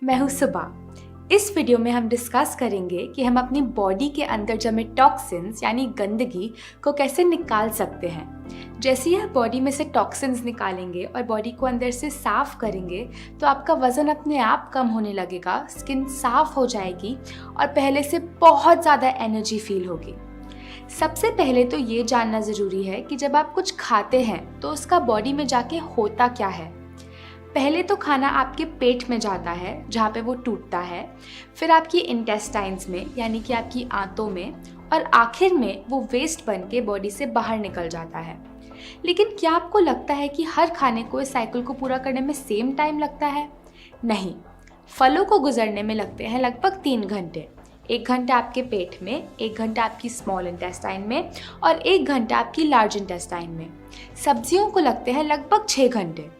मैं हूँ सुबा। इस वीडियो में हम डिस्कस करेंगे कि हम अपनी बॉडी के अंदर जमे टॉक्सिन्स यानी गंदगी को कैसे निकाल सकते हैं। जैसे ही आप बॉडी में से टॉक्सिन्स निकालेंगे और बॉडी को अंदर से साफ करेंगे तो आपका वज़न अपने आप कम होने लगेगा, स्किन साफ हो जाएगी और पहले से बहुत ज़्यादा एनर्जी फील होगी। सबसे पहले तो ये जानना ज़रूरी है कि जब आप कुछ खाते हैं तो उसका बॉडी में जाके होता क्या है। पहले तो खाना आपके पेट में जाता है जहाँ पे वो टूटता है, फिर आपकी इंटेस्टाइन्स में यानी कि आपकी आंतों में, और आखिर में वो वेस्ट बन के बॉडी से बाहर निकल जाता है। लेकिन क्या आपको लगता है कि हर खाने को इस साइकिल को पूरा करने में सेम टाइम लगता है? नहीं, फलों को गुजरने में लगते हैं लगभग 3 घंटे। 1 घंटा आपके पेट में, 1 घंटा आपकी स्मॉल इंटेस्टाइन में और 1 घंटा आपकी लार्ज इंटेस्टाइन में। सब्जियों को लगते हैं लगभग 6 घंटे।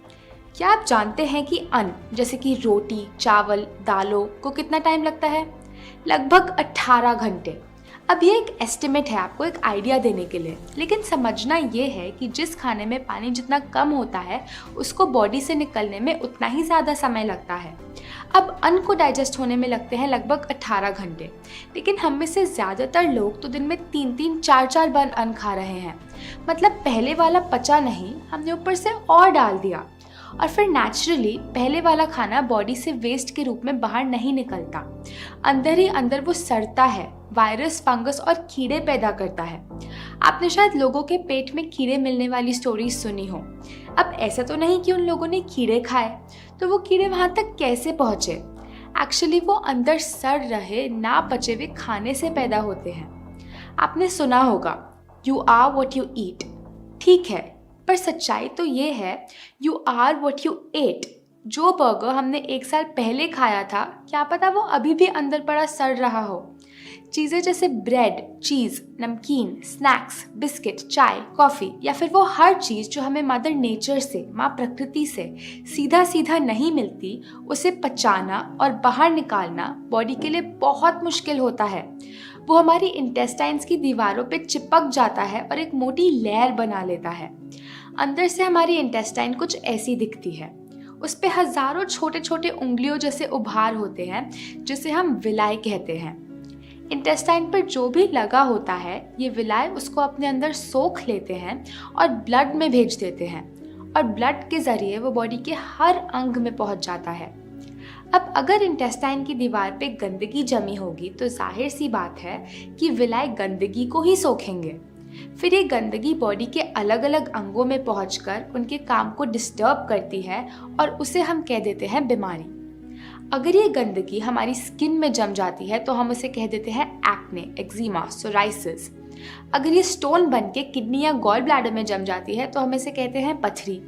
क्या आप जानते हैं कि अन्न जैसे कि रोटी, चावल, दालों को कितना टाइम लगता है? लगभग 18 घंटे। अब ये एक एस्टिमेट है आपको एक आइडिया देने के लिए, लेकिन समझना ये है कि जिस खाने में पानी जितना कम होता है उसको बॉडी से निकलने में उतना ही ज़्यादा समय लगता है। अब अन्न को डाइजेस्ट होने में लगते हैं लगभग 18 घंटे, लेकिन हम में से ज़्यादातर लोग तो दिन में 3-3, 4-4 बार अन्न खा रहे हैं। मतलब पहले वाला पचा नहीं, हमने ऊपर से और डाल दिया और फिर नेचुरली पहले वाला खाना बॉडी से वेस्ट के रूप में बाहर नहीं निकलता, अंदर ही अंदर वो सड़ता है, वायरस, फंगस और कीड़े पैदा करता है। आपने शायद लोगों के पेट में कीड़े मिलने वाली स्टोरीज सुनी हो। अब ऐसा तो नहीं कि उन लोगों ने कीड़े खाए, तो वो कीड़े वहाँ तक कैसे पहुँचे? एक्चुअली वो अंदर सड़ रहे ना पचे हुए खाने से पैदा होते हैं। आपने सुना होगा you are what you eat. ठीक है, पर सच्चाई तो ये है you are what you ate. जो बर्गर हमने 1 साल पहले खाया था, क्या पता वो अभी भी अंदर पड़ा सड़ रहा हो। चीज़ें जैसे ब्रेड, चीज़, नमकीन, स्नैक्स, बिस्किट, चाय, कॉफ़ी या फिर वो हर चीज़ जो हमें मदर नेचर से, माँ प्रकृति से सीधा सीधा नहीं मिलती, उसे पचाना और बाहर निकालना बॉडी के लिए बहुत मुश्किल होता है। वो हमारी इंटेस्टाइन्स की दीवारों पे चिपक जाता है और एक मोटी लेयर बना लेता है। अंदर से हमारी इंटेस्टाइन कुछ ऐसी दिखती है। उस पे हजारों छोटे छोटे उंगलियों जैसे उभार होते हैं जिसे हम विलाई कहते हैं। इंटेस्टाइन पर जो भी लगा होता है, ये विलाई उसको अपने अंदर सोख लेते हैं और ब्लड में भेज देते हैं, और ब्लड के जरिए वो बॉडी के हर अंग में पहुंच जाता है। अब अगर इंटेस्टाइन की दीवार पे गंदगी जमी होगी तो जाहिर सी बात है कि विलाई गंदगी को ही सोखेंगे। फिर ये गंदगी बॉडी के अलग अलग अंगों में पहुंचकर उनके काम को डिस्टर्ब करती है और उसे हम कह देते हैं बीमारी। अगर ये गंदगी हमारी स्किन में जम जाती है तो हम उसे कह देते हैं एक्ने, एक्जिमा, सोराइसिस। अगर ये स्टोन बन के किडनी या गॉल ब्लैडर में जम जाती है तो हम इसे कहते हैं पथरी।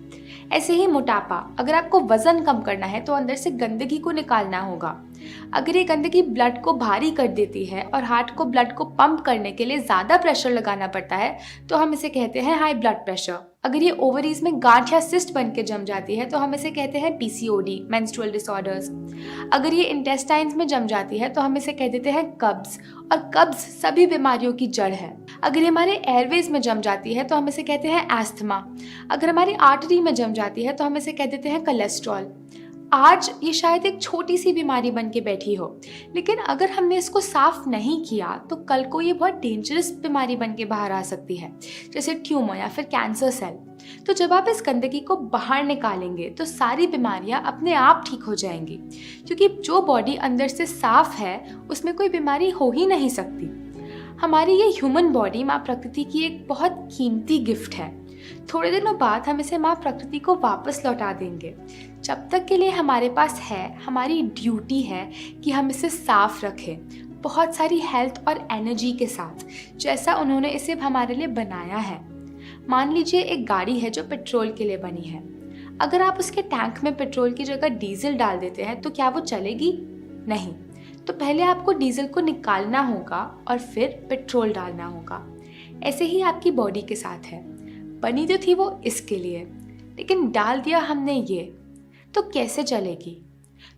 ऐसे ही मोटापा, अगर आपको वजन कम करना है तो अंदर से गंदगी को निकालना होगा। अगर ये गंदगी ब्लड को भारी कर देती है और हार्ट को ब्लड को पंप करने के लिए ज़्यादा प्रेशर लगाना पड़ता है तो हम इसे कहते हैं हाई ब्लड प्रेशर। अगर ये ओवरीज में गांठ या सिस्ट बन के जम जाती है तो हम इसे कहते हैं पीसीओडी, मेंस्ट्रुअल डिसऑर्डर्स। अगर ये इंटेस्टाइन्स में जम जाती है तो हम इसे कह देते हैं कब्ज, और कब्ज सभी बीमारियों की जड़ है। अगर ये हमारे एयरवेज में जम जाती है तो हम इसे कहते हैं एस्थमा। अगर हमारी आर्टरी में जम जाती है तो हम इसे कह देते हैं कोलेस्ट्रॉल। आज ये शायद एक छोटी सी बीमारी बन के बैठी हो, लेकिन अगर हमने इसको साफ नहीं किया तो कल को ये बहुत डेंजरस बीमारी बन के बाहर आ सकती है, जैसे ट्यूमर या फिर कैंसर सेल। तो जब आप इस गंदगी को बाहर निकालेंगे तो सारी बीमारियां अपने आप ठीक हो जाएंगी, क्योंकि जो बॉडी अंदर से साफ है उसमें कोई बीमारी हो ही नहीं सकती। हमारी ये ह्यूमन बॉडी माँ प्रकृति की एक बहुत कीमती गिफ्ट है। थोड़े दिनों बाद हम इसे माँ प्रकृति को वापस लौटा देंगे। जब तक के लिए हमारे पास है, हमारी ड्यूटी है कि हम इसे साफ रखें, बहुत सारी हेल्थ और एनर्जी के साथ, जैसा उन्होंने इसे हमारे लिए बनाया है। मान लीजिए एक गाड़ी है जो पेट्रोल के लिए बनी है। अगर आप उसके टैंक में पेट्रोल की जगह डीजल डाल देते हैं तो क्या वो चलेगी? नहीं। तो पहले आपको डीजल को निकालना होगा और फिर पेट्रोल डालना होगा। ऐसे ही आपकी बॉडी के साथ है। बनी तो थी वो इसके लिए, लेकिन डाल दिया हमने ये, तो कैसे चलेगी?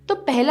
तो पहला